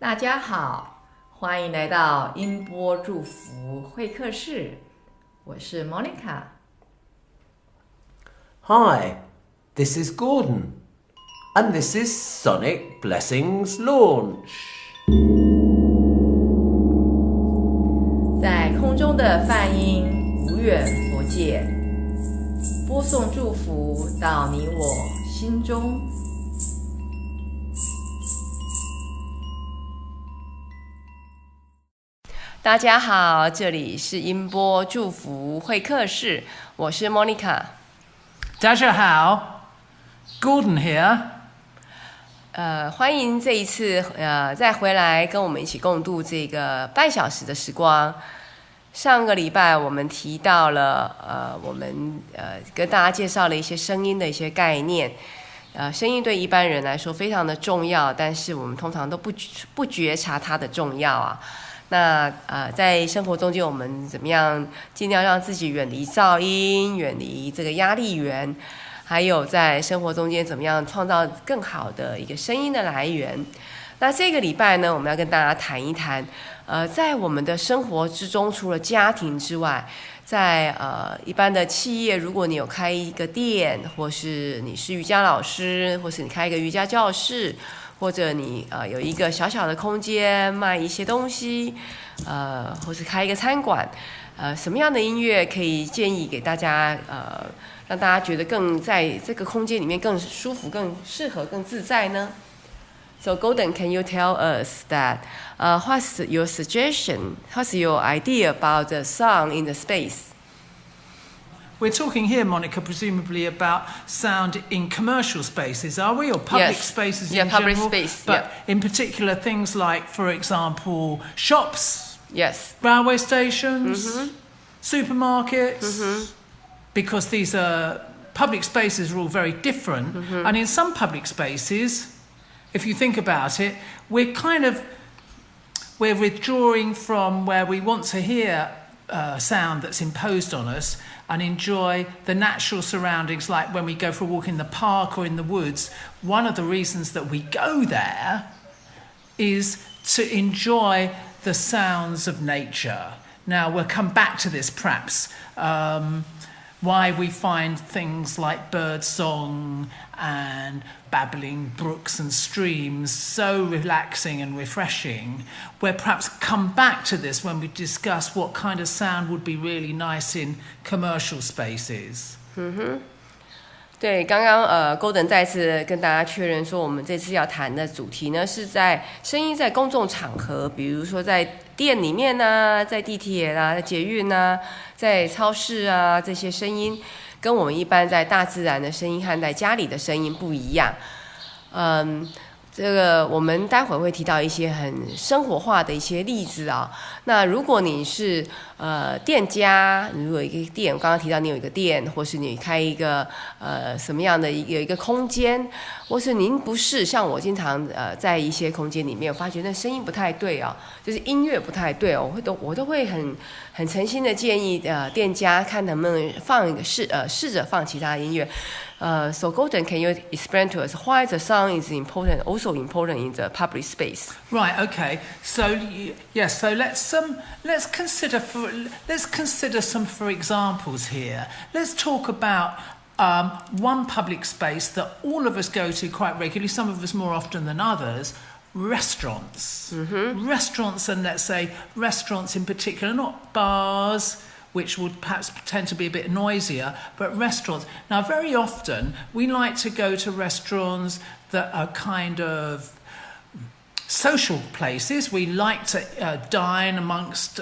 大家好，欢迎来到音波祝福会客室，我是 Monica。 Hi, this is Gordon, and this is Sonic Blessings Launch. 在空中的梵音无远佛界，播送祝福到你我心中。大家好，这里是音波祝福会客室，我是 Monica。 大家好 Gordon here。 欢迎这一次再回来跟我们一起共度这个半小时的时光。上个礼拜我们提到了我们跟大家介绍了一些声音的一些概念。声音对一般人来说非常的重要，但是我们通常都不觉察它的重要啊。那在生活中间，我们怎么样尽量让自己远离噪音，远离这个压力源，还有在生活中间怎么样创造更好的一个声音的来源。那这个礼拜呢，我们要跟大家谈一谈，在我们的生活之中，除了家庭之外，在一般的企业，如果你有开一个店，或是你是瑜伽老师，或是你开一个瑜伽教室，或者你有一个小小的空间卖一些东西，或是开一个餐馆，什么样的音乐可以建议给大家，让大家觉得更在这个空間裡面更舒服、更適合、更自在呢？ So Gordon, can you tell us that what's your suggestion? What's your idea about the sound in the space? We're talking here, Monica, presumably about sound in commercial spaces, are we? Or public spaces in public general? Space, but in particular things like, for example, shops, Yes. railway stations, supermarkets, because these are public spaces are all very different. And in some public spaces, if you think about it, we're withdrawing from where we want to hear sound that's imposed on us and enjoy the natural surroundings, like when we go for a walk in the park or in the woods. One of the reasons that we go there is to enjoy the sounds of nature. Now, we'll come back to this perhaps, why we find things like bird song and babbling brooks and streams so relaxing and refreshing. We'll perhaps come back to this when we discuss what kind of sound would be really nice in commercial spaces. 对，刚刚Gordon 再次跟大家确认说，我们这次要谈的主题呢，是在声音在公众场合，比如说在店里面啊，在地铁啊，在捷运啊，在超市啊，这些声音跟我们一般在大自然的声音和在家里的声音不一样。这个我们待会会提到一些很生活化的一些例子啊。那如果你是店家，你如果有一个店，我刚刚提到你有一个店，或是你开一个什么样的有一个空间，或是您不是像我经常在一些空间里面，我发觉那声音不太对哦，就是音乐不太对哦，我都会很诚心的建议店家看能不能放一个试着放其他的音樂。So Gordon, can you explain to us why the sound is important, also important in the public space? Right. Okay. So yes. So let's consider some for examples here. Let's talk about one public space that all of us go to quite regularly. Some of us more often than others. Restaurants. Restaurants, and let's say restaurants in particular, not bars, which would perhaps tend to be a bit noisier, but restaurants. Now, very often we like to go to restaurants that are kind of social places. We like to dine amongst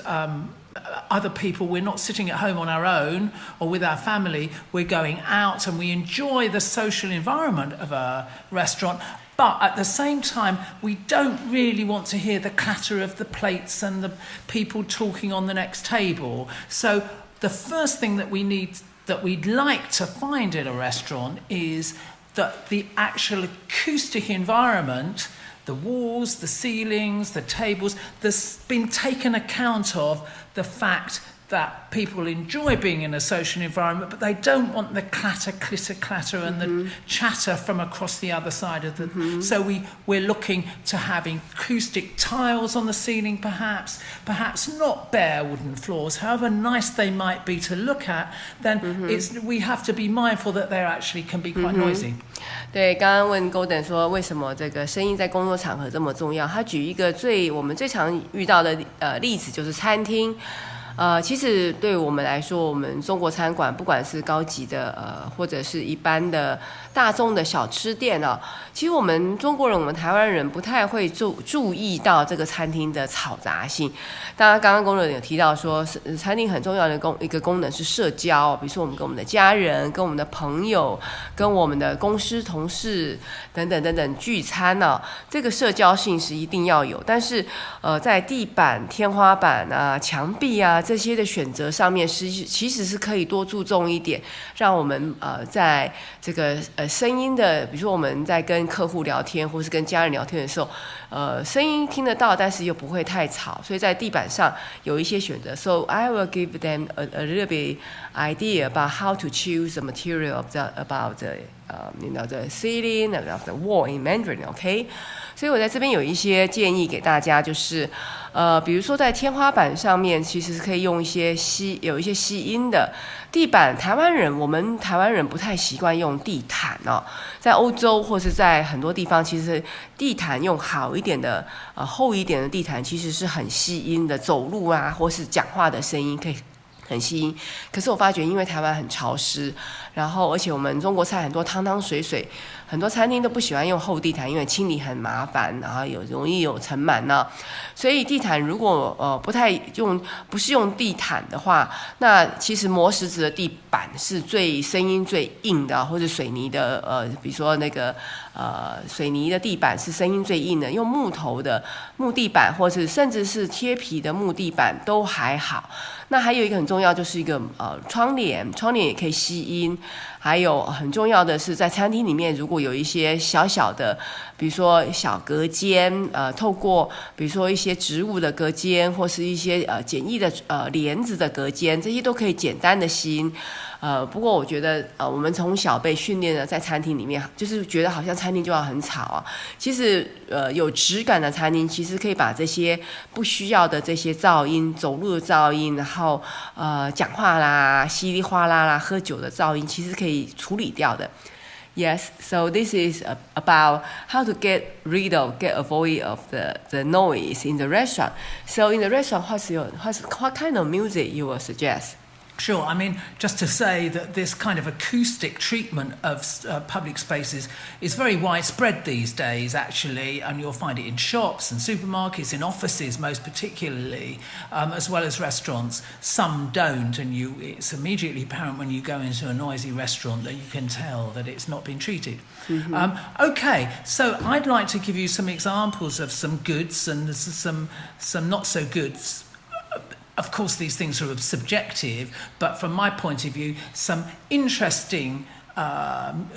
other people. We're not sitting at home on our own or with our family. We're going out and we enjoy the social environment of a restaurant. But at the same time, we don't really want to hear the clatter of the plates and the people talking on the next table. So the first thing that we'd like to find in a restaurant is that the actual acoustic environment, the walls, the ceilings, the tables, there's been taken account of the fact that people enjoy being in a social environment, but they don't want the clatter, clatter, and the chatter from across the other side of the. So we're looking to have acoustic tiles on the ceiling, perhaps not bare wooden floors. However nice they might be to look at, then we have to be mindful that they actually can be quite noisy. 对，刚刚问 Gordon 说为什么这个声音在工作场合这么重要？他举一个我们最常遇到的例子就是餐厅。其实对我们来说，我们中国餐馆不管是高级的或者是一般的大众的小吃店哦，其实我们中国人、我们台湾人不太会注意到这个餐厅的嘈杂性。当然，刚刚工人有提到说，餐厅很重要的一个功能是社交，比如说我们跟我们的家人、跟我们的朋友、跟我们的公司同事等等等等聚餐哦，这个社交性是一定要有。但是在地板、天花板啊、墙壁啊。这些的选择上面其实是可以多注重一点，让我们在这个声音的，比如说我们在跟客户聊天或是跟家人聊天的时候，声音听得到，但是又不会太吵，所以在地板上有一些选择。So I will give them a little bit idea about how to choose the material about the ceiling, about the wall in Mandarin, OK? 所以我在这边有一些建议给大家，就是比如说在天花板上面，其实是可以用有一些吸音的地板。我们台湾人不太习惯用地毯哦，在欧洲或是在很多地方，其实地毯用好一点的厚一点的地毯，其实是很吸音的，走路啊或是讲话的声音可以很吸音。可是我发觉，因为台湾很潮湿，然后而且我们中国菜很多汤汤水水，很多餐厅都不喜欢用厚地毯，因为清理很麻烦，然后容易有尘螨呢。所以地毯如果不是用地毯的话，那其实磨石子的地板是声音最硬的，或者水泥的比如说那个水泥的地板是声音最硬的，用木头的木地板或者甚至是贴皮的木地板都还好。那还有一个很重要，就是一个窗帘也可以吸音。还有很重要的是，在餐厅里面如果有一些小小的，比如说小隔间，透过比如说一些植物的隔间，或是一些简易的帘子的隔间，这些都可以简单的吸音。不过我觉得我们从小被训练的在餐厅里面，就是觉得好像餐厅就要很吵啊。其实有质感的餐厅，其实可以把这些不需要的这些噪音，走路的噪音，然后讲话啦、稀里哗啦啦、喝酒的噪音，其实可以处理掉的。Yes, so this is about how to get avoid of the noise in the restaurant. So in the restaurant, what kind of music you will suggest? Sure. I mean, just to say that this kind of acoustic treatment of public spaces is very widespread these days, actually, and you'll find it in shops and supermarkets, in offices most particularly, as well as restaurants. Some don't, and it's immediately apparent when you go into a noisy restaurant that you can tell that it's not been treated. Okay, so I'd like to give you some examples of some goods and some not so goods. Of course, these things are subjective, but from my point of view, some interesting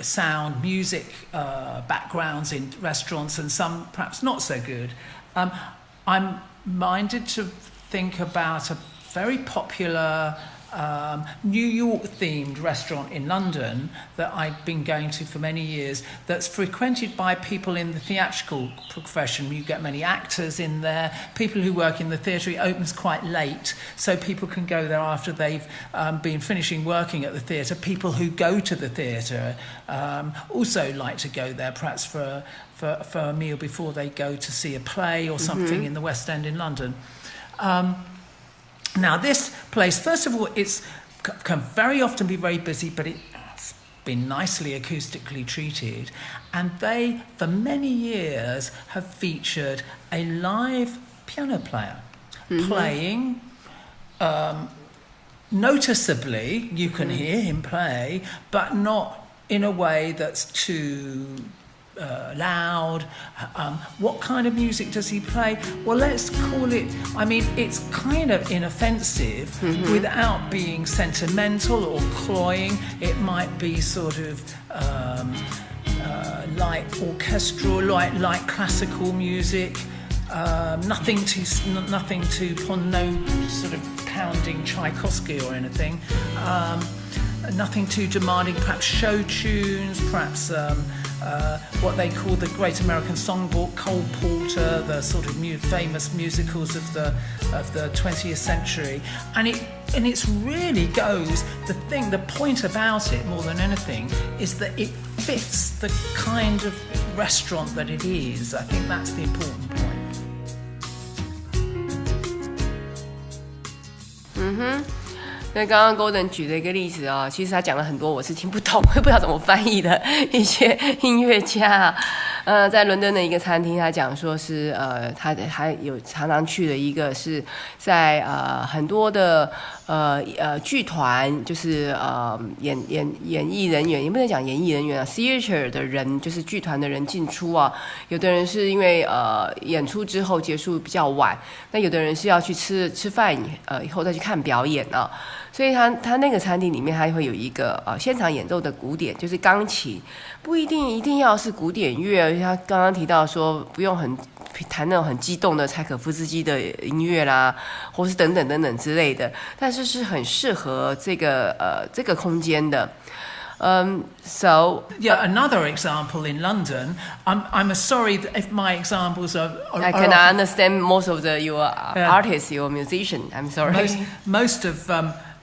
sound, music backgrounds in restaurants and some perhaps not so good. I'm minded to think about a very popular New York-themed restaurant in London that I've been going to for many years, that's frequented by people in the theatrical profession. You get many actors in there, people who work in the theatre. It opens quite late, so people can go there after they've been finishing working at the theatre. People who go to the theatre also like to go there, perhaps for a meal before they go to see a play or something in the West End in London. Now, this place, first of all, it can very often be very busy, but it's been nicely acoustically treated. And they, for many years, have featured a live piano player playing. Noticeably, you can hear him play, but not in a way that's too loud. What kind of music does he play? Well, let's call it, I mean, it's kind of inoffensive without being sentimental or cloying. It might be sort of like orchestral, like classical music. Nothing too no sort of pounding Tchaikovsky or anything. Nothing too demanding, perhaps show tunes, perhaps what they call the Great American Songbook, Cole Porter, the sort of famous musicals of the 20th century. And it's really goes, the point about it more than anything is that it fits the kind of restaurant that it is. I think that's the important point. 那刚刚 Gordon 举的一个例子啊，其实他讲了很多我是听不懂，会不知道怎么翻译的一些音乐家。在伦敦的一个餐厅，他讲说是他还有常常去的一个是在很多的剧团，就是演艺人员，也不能讲演艺人员啊 ，theater 的人就是剧团的人进出啊。有的人是因为演出之后结束比较晚，那有的人是要去吃饭以后再去看表演啊。所以他那个餐厅里面，他会有一个现场演奏的古典，就是钢琴，不一定要是古典乐。他刚刚提到说，不用弹那种很激动的柴可夫斯基的音乐啦，或是等等之类的，但是是很适合这个空间的。So another example in London. I'm sorry if my examples are I cannot understand most of your artists, your musician. I'm sorry.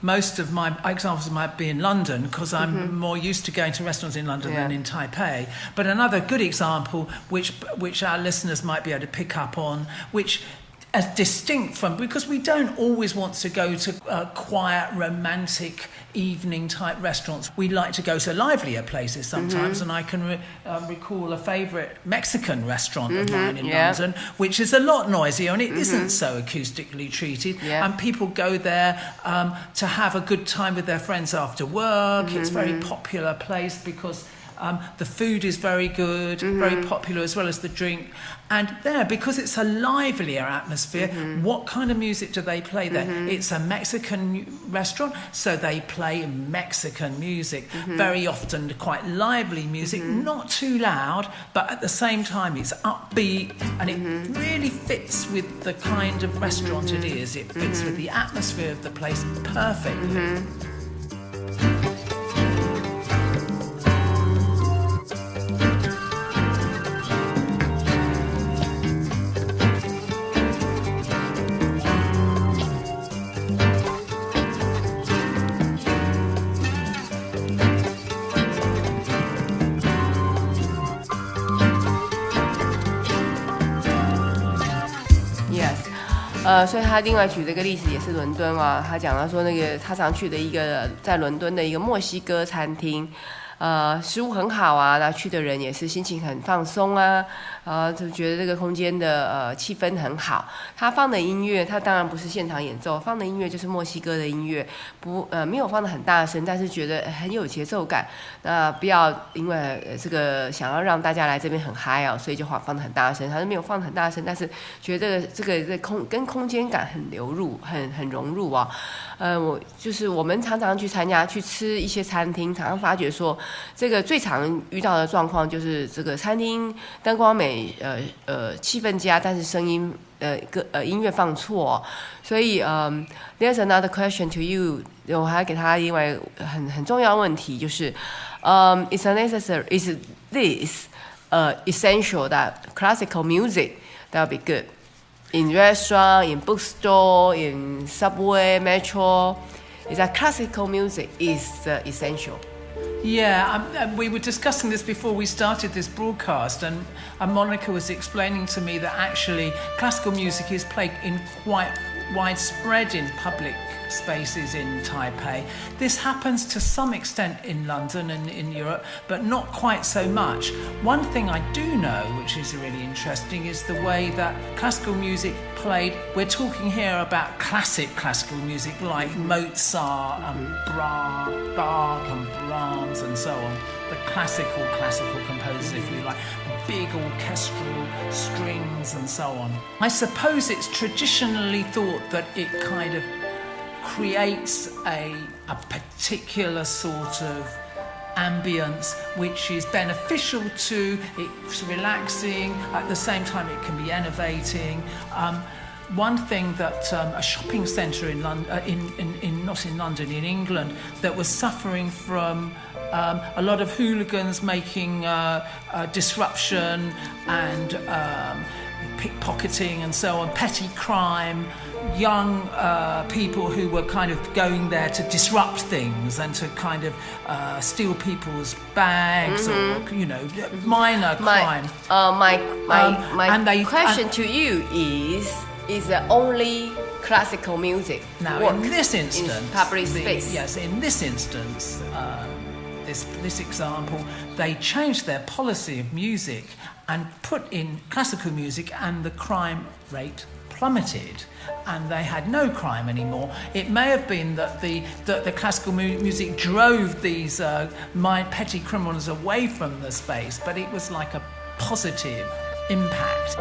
Most of my examples might be in London because I'm more used to going to restaurants in London than in Taipei. But another good example, which our listeners might be able to pick up on, which as distinct from, because we don't always want to go to quiet, romantic, evening-type restaurants. We like to go to livelier places sometimes, and I can recall a favourite Mexican restaurant of mine in London, which is a lot noisier, and it isn't so acoustically treated, and people go there to have a good time with their friends after work. It's a very popular place because the food is very good, very popular, as well as the drink. And there, because it's a livelier atmosphere, what kind of music do they play there? It's a Mexican restaurant, so they play Mexican music. Very often quite lively music, not too loud, but at the same time it's upbeat, and it really fits with the kind of restaurant it is. It fits with the atmosphere of the place perfectly. Yes. 所以他另外举了一个例子，也是伦敦啊。他讲到说，那个他常去的一个在伦敦的一个墨西哥餐厅，食物很好啊，那去的人也是心情很放松啊，就觉得这个空间的气氛很好。他放的音乐，他当然不是现场演奏，放的音乐就是墨西哥的音乐，没有放得很大声，但是觉得很有节奏感。那不要因为这个想要让大家来这边很嗨啊，所以就放得很大声。他是没有放得很大声，但是觉得这个跟空间感很流入，很融入啊。我们常常去吃一些餐厅，常常发觉说，这个最常遇到的状况就是这个餐厅灯光美，气氛佳，但是声音音乐放错，所以there's another question to you， 我还给他另外很重要的问题，就是is this essential that classical music that would be good in restaurant, in bookstore, in subway, metro? Is that classical music is essential? Yeah, we were discussing this before we started this broadcast, and Monica was explaining to me that actually classical music is played in quite widespread in public spaces in Taipei. This happens to some extent in London and in Europe, but not quite so much. One thing I do know, which is really interesting, is the way that classical music played. We're talking here about classical music like Mozart and Bach and Brahms and so on. The classical composers, if you like, big orchestral strings and so on. I suppose it's traditionally thought that it kind of creates a particular sort of ambience which is beneficial to, it's relaxing, at the same time it can be enervating. one thing that a shopping centre in not in London, in England, that was suffering from a lot of hooligans making disruption and pickpocketing and so on, petty crime, young people who were kind of going there to disrupt things and to kind of steal people's bags or, you know, minor crime. My question to you is only classical music now work in this instance, in public space? Yes, in this instance, this example, they changed their policy of music and put in classical music, and the crime rate plummeted, and they had no crime anymore. It may have been that the classical music drove these petty criminals away from the space, but it was like a positive impact.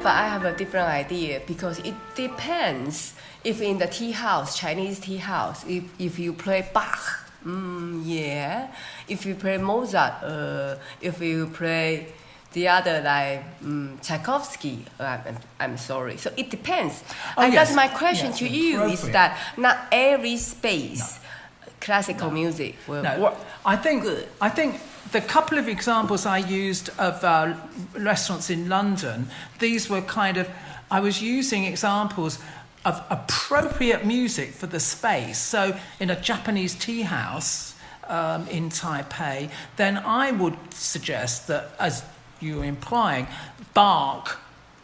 But I have a different idea because it depends if in the tea house, Chinese tea house, if you play Bach, yeah. If you play Mozart, if you play the other like Tchaikovsky, I'm sorry. So it depends. I guess my question to you is that not every space classical music will work. I think the couple of examples I used of restaurants in London, these were kind of, I was using examples of appropriate music for the space. So in a Japanese tea house in Taipei, then I would suggest that, as you were implying, Bach,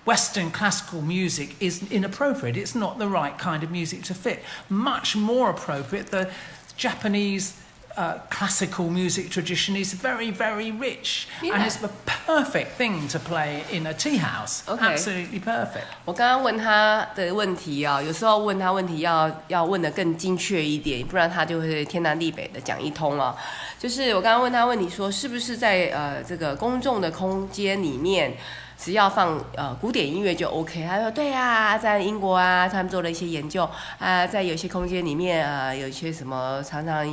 Western classical music is inappropriate. It's not the right kind of music to fit. Much more appropriate, the Japanese classical music tradition is very, very rich, and it's the perfect thing to play in a tea house. Absolutely perfect. 我刚刚问他的问题啊，有时候问他问题要问得更精确一点，不然他就会天南地北的讲一通啊。就是我刚刚问他问题说，是不是在这个公众的空间里面，只要放古典音乐就 OK？ 他说对啊，在英国啊，他们做了一些研究啊，在有些空间里面有一些什么常常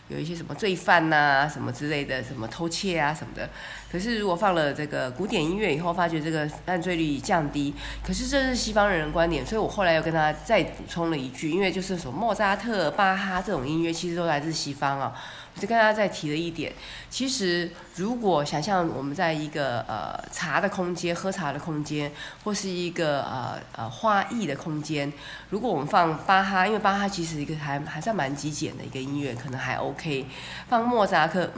有一些什么罪犯呐、什么之类的，什么偷窃啊什么的。可是如果放了这个古典音乐以后，发觉这个犯罪率降低。可是这是西方人的观点，所以我后来又跟他再补充了一句，因为就是什么莫扎特、巴哈这种音乐，其实都来自西方啊。我就跟他再提了一点，其实如果想象我们在一个茶的空间、喝茶的空间，或是一个花艺的空间，如果我们放巴哈，因为巴哈其实一个还算蛮极简的一个音乐，可能还 OK。放莫扎特，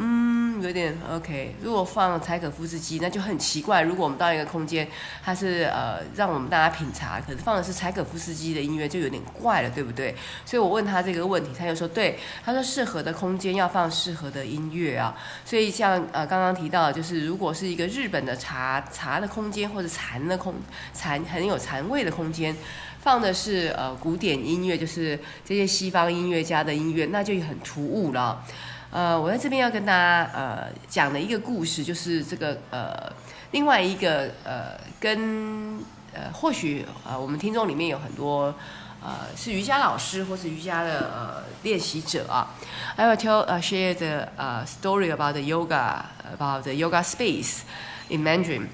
有点 OK。如果放柴可夫斯基，那就很奇怪。如果我们到一个空间，它是让我们大家品茶，可是放的是柴可夫斯基的音乐，就有点怪了，对不对？所以我问他这个问题，他就说对，他说适合的空间要放适合的音乐啊。所以像刚刚提到的，就是如果是一个日本的茶的空间，或者禅很有禅味的空间，放的是古典音乐，就是这些西方音乐家的音乐，那就很突兀了。我在这边要跟大家讲的一个故事，就是这个另外一个跟或许我们听众里面有很多是瑜伽老师或是瑜伽的练习者啊。I will share the story about the yoga space in Mandarin。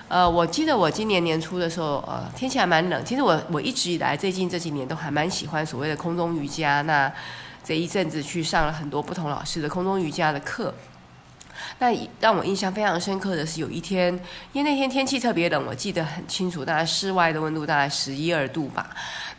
我记得我今年年初的时候，天气还蛮冷。其实我一直以来最近这几年都还蛮喜欢所谓的空中瑜伽。那这一阵子去上了很多不同老师的空中瑜伽的课。那让我印象非常深刻的是，有一天，因为那天天气特别冷，我记得很清楚，大概室外的温度大概11、12度吧。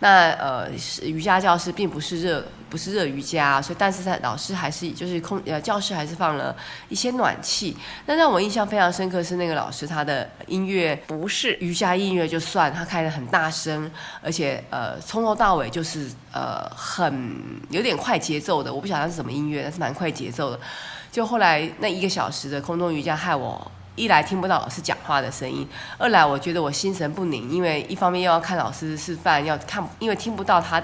那瑜伽教室并不是热瑜伽，所以但是老师还是就是教室还是放了一些暖气。那让我印象非常深刻是那个老师他的音乐不是瑜伽音乐就算，他开得很大声，而且从头到尾就是有点快节奏的，我不晓得是什么音乐，但是蛮快节奏的。就后来那1个小时的空中瑜伽害我一来听不到老师讲话的声音，二来我觉得我心神不宁，因为一方面又要看老师示范，因为听不到他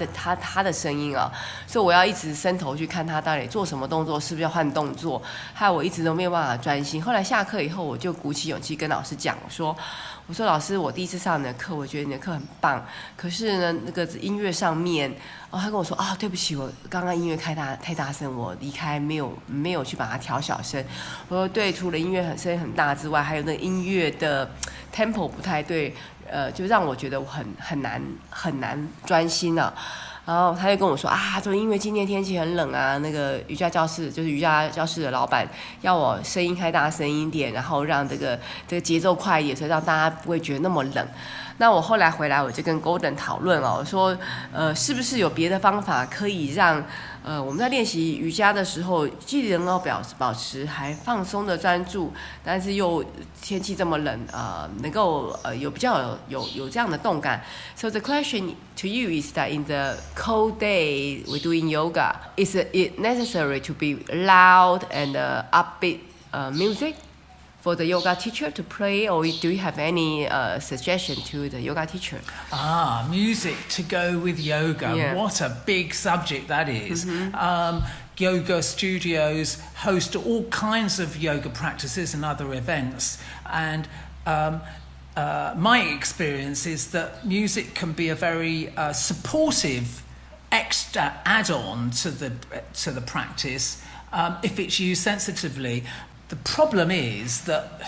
的声音啊，所以我要一直伸头去看他到底做什么动作，是不是要换动作，还有我一直都没有办法专心。后来下课以后，我就鼓起勇气跟老师讲，我说老师，我第一次上你的课，我觉得你的课很棒，可是呢，那个音乐上面，他跟我说对不起，我刚刚音乐太大声，我离开没有去把它调小声。我说对，除了音乐声音很大之外，还有那个音乐的 tempo 不太对，就让我觉得我很难专心啊。然后他就跟我说说因为今天天气很冷啊，那个瑜伽教室就是瑜伽教室的老板要我声音开大声一点，然后让这个节奏快一点，所以让大家不会觉得那么冷。那我后来回来，我就跟 Gordon 讨论我说是不是有别的方法可以让我们在练习瑜伽的时候，既能够保持还放松的专注，但是又天气这么冷，能够有比较有这样的动感。So the question to you is that in the cold day we're doing yoga, is it necessary to be loud and upbeat music for the yoga teacher to play, or do you have any suggestion to the yoga teacher? Music to go with yoga. Yeah. What a big subject that is. Yoga studios host all kinds of yoga practices and other events, and my experience is that music can be a very supportive extra add-on to the practice if it's used sensitively. The problem is that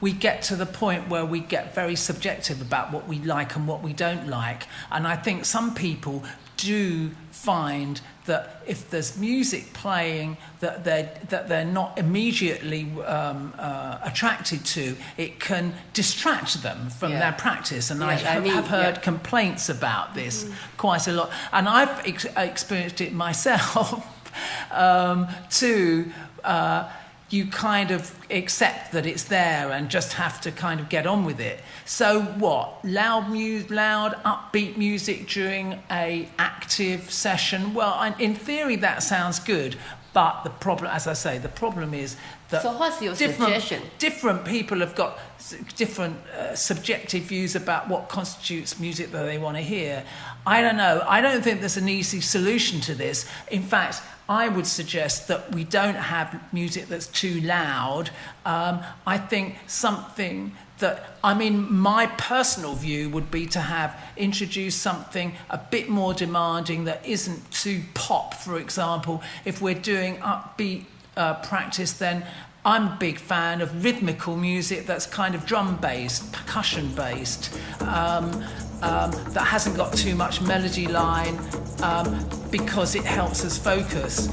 we get to the point where we get very subjective about what we like and what we don't like. And I think some people do find that if there's music playing that they're not immediately attracted to, it can distract them from their practice. And I have heard complaints about this quite a lot. And I've experienced it myself too. You kind of accept that it's there and just have to kind of get on with it. So what? Loud, upbeat music during a active session? Well, in theory that sounds good, but the problem, as I say, the problem is that so what's your suggestion? Different people have got different subjective views about what constitutes music that they want to hear. I don't know. I don't think there's an easy solution to this. In fact, I would suggest that we don't have music that's too loud. I think something my personal view would be to introduce something a bit more demanding that isn't too pop, for example. If we're doing upbeat practice, then I'm a big fan of rhythmical music that's kind of drum-based, percussion-based, that hasn't got too much melody line, because it helps us focus.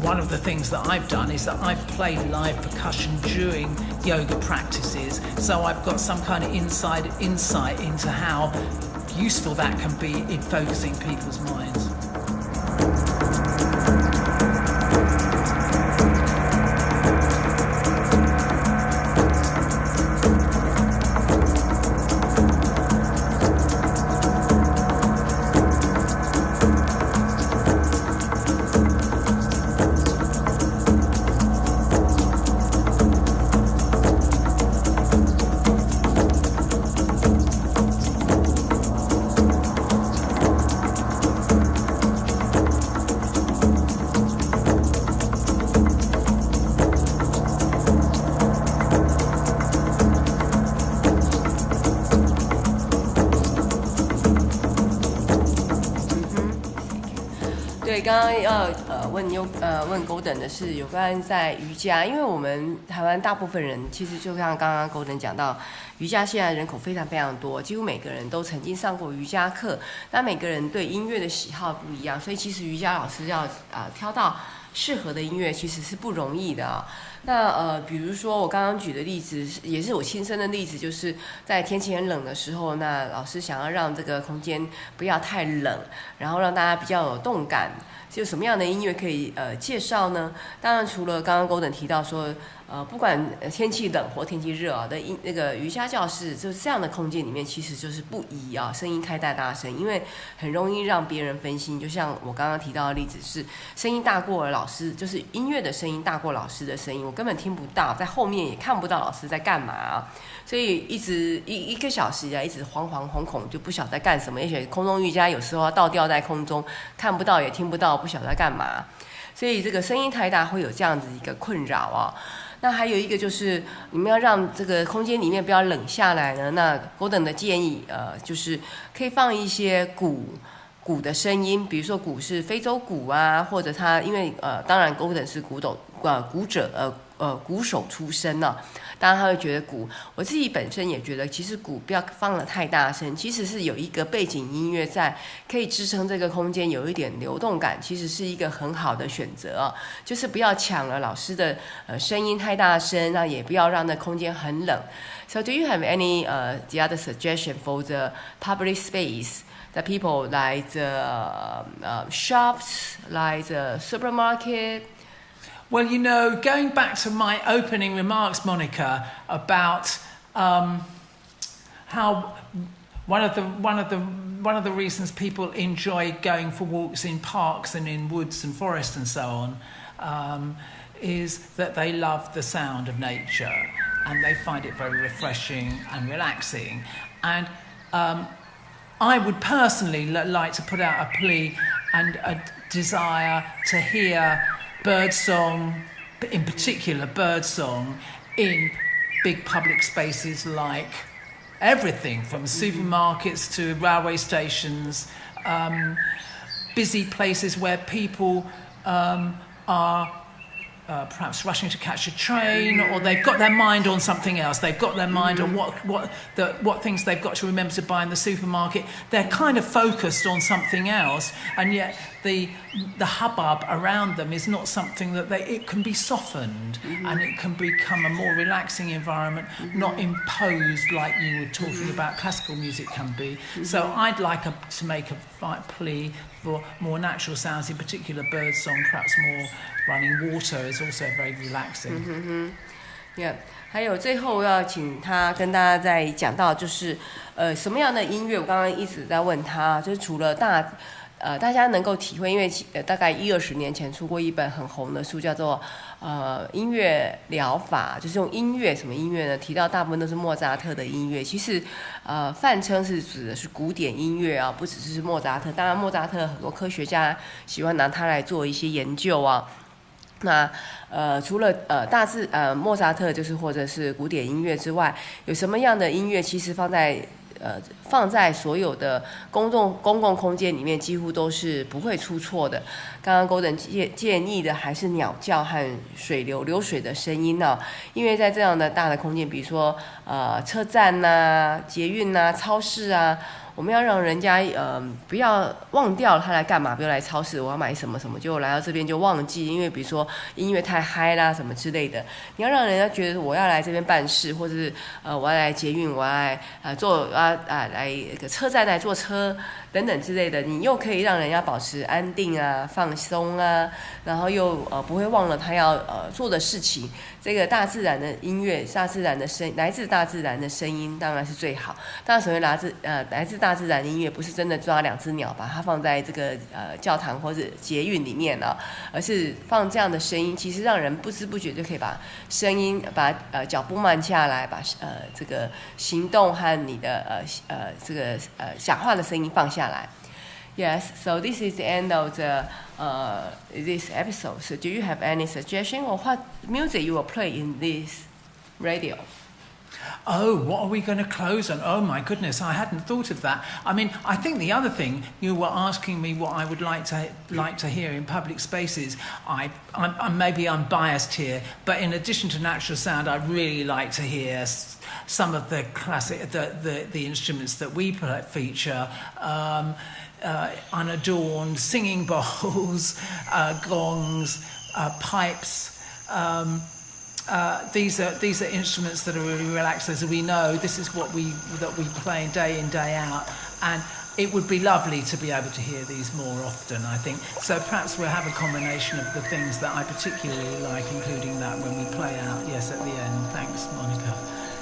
One of the things that I've done is that I've played live percussion during yoga practices, so I've got some kind of insight into how useful that can be in focusing people's minds.对，刚刚要问 Gordon 的是有关在瑜伽，因为我们台湾大部分人其实就像刚刚 Gordon 讲到，瑜伽现在人口非常非常多，几乎每个人都曾经上过瑜伽课，但每个人对音乐的喜好不一样，所以其实瑜伽老师要挑到适合的音乐其实是不容易的啊。那比如说我刚刚举的例子，也是我亲身的例子，就是在天气很冷的时候，那老师想要让这个空间不要太冷，然后让大家比较有动感，就什么样的音乐可以介绍呢？当然除了刚刚 Gordon 提到说，不管天气冷或天气热啊的那个瑜伽教室，就是这样的空间里面，其实就是不宜声音开太大声，因为很容易让别人分心。就像我刚刚提到的例子是，声音大过了老师，就是音乐的声音大过老师的声音。我根本听不到，在后面也看不到老师在干嘛所以一个小时一直惶惶恐恐，就不晓得在干什么。而且空中瑜伽有时候要倒吊在空中，看不到也听不到，不晓得在干嘛。所以这个声音太大会有这样子一个困扰那还有一个就是你们要让这个空间里面不要冷下来呢。那 Gordon 的建议就是可以放一些鼓的声音，比如说鼓是非洲鼓或者他因为当然 Gordon 是鼓手出身当然他会觉得鼓，我自己本身也觉得其实鼓不要放得太大声，其实是有一个背景音乐在，可以支撑这个空间有一点流动感，其实是一个很好的选择就是不要抢了老师的声音太大声，那也不要让那空间很冷。So do you have any the other suggestion for the public space that people like the shops, like the supermarket? Well, going back to my opening remarks, Monica, about how one of the reasons people enjoy going for walks in parks and in woods and forests and so on is that they love the sound of nature and they find it very refreshing and relaxing. And I would personally like to put out a plea and a desire to hear birdsong, in particular birdsong, in big public spaces like everything from supermarkets to railway stations, busy places where people are perhaps rushing to catch a train, or they've got their mind on something else. They've got their mind on what things they've got to remember to buy in the supermarket. They're kind of focused on something else, and yet the hubbub around them is not something that it can be softened, and it can become a more relaxing environment, not imposed like you were talking about classical music can be. So I'd like to make a plea for more natural sounds, in particular birdsong, perhaps more running water is also very relaxing. Yeah. 还有最后要请他跟大家再讲到，就是什么样的音乐？我刚刚一直在问他，就是除了大家能够体会，因为大概10-20年前出过一本很红的书，叫做音乐疗法，就是用音乐，什么音乐呢？提到大部分都是莫扎特的音乐，其实泛称是指的是古典音乐不只是莫扎特。当然，莫扎特很多科学家喜欢拿它来做一些研究那除了莫扎特就是或者是古典音乐之外，有什么样的音乐其实放在所有的公共空间里面，几乎都是不会出错的。刚刚 Gordon 建议的还是鸟叫和流水的声音因为在这样的大的空间，比如说车站捷运超市我们要让人家不要忘掉他来干嘛，比如来超市我要买什么什么，就来到这边就忘记，因为比如说音乐太嗨啦什么之类的，你要让人家觉得我要来这边办事，或者是我要来捷运，我要来来一个车站来坐车等等之类的，你又可以让人家保持安定放松然后又不会忘了他要做的事情。这个大自然的音乐，来自大自然的声音当然是最好。当然所谓来自大自然的音乐，不是真的抓2只鸟把它放在这个教堂或者捷运里面而是放这样的声音，其实让人不知不觉就可以把声音把脚步慢下来，把这个行动和你的这个讲话的声音放下来。Yes, so this is the end of this episode. So do you have any suggestion or what music you will play in this radio? Oh, what are we going to close on? Oh my goodness, I hadn't thought of that. I mean, I think the other thing, you were asking me what I would like to hear in public spaces. Maybe I'm biased here, but in addition to natural sound, I really like to hear some of the classic, the instruments that we feature. Unadorned singing bowls, gongs, pipes. These are instruments that are really relaxed, as we know. This is what we play day in, day out, and it would be lovely to be able to hear these more often, I think. So perhaps we'll have a combination of the things that I particularly like, including that when we play out. Yes, at the end. Thanks, Monica.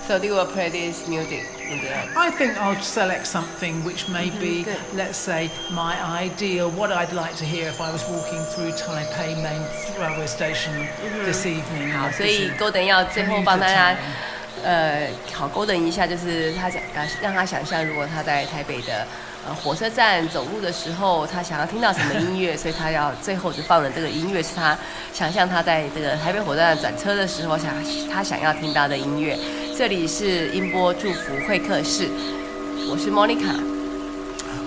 So you will play this music 那个。I think I'll select something which may be, let's say, my ideal, what I'd like to hear if I was walking through Taipei main railway station this evening. 好，所以 Gordon 要最后帮大家，好 Gordon 一下，就是他让他想象，如果他在台北的火车站走路的时候，他想要听到什么音乐，所以他要最后就放的这个音乐是他想象他在这个台北火车站转车的时候他想要听到的音乐。这里是音波祝福会客室，我是 Monica，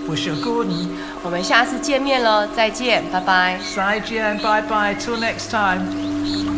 我是 Gordon， 我们下次见面喽，再见，拜拜。再见，拜拜 ，till next time。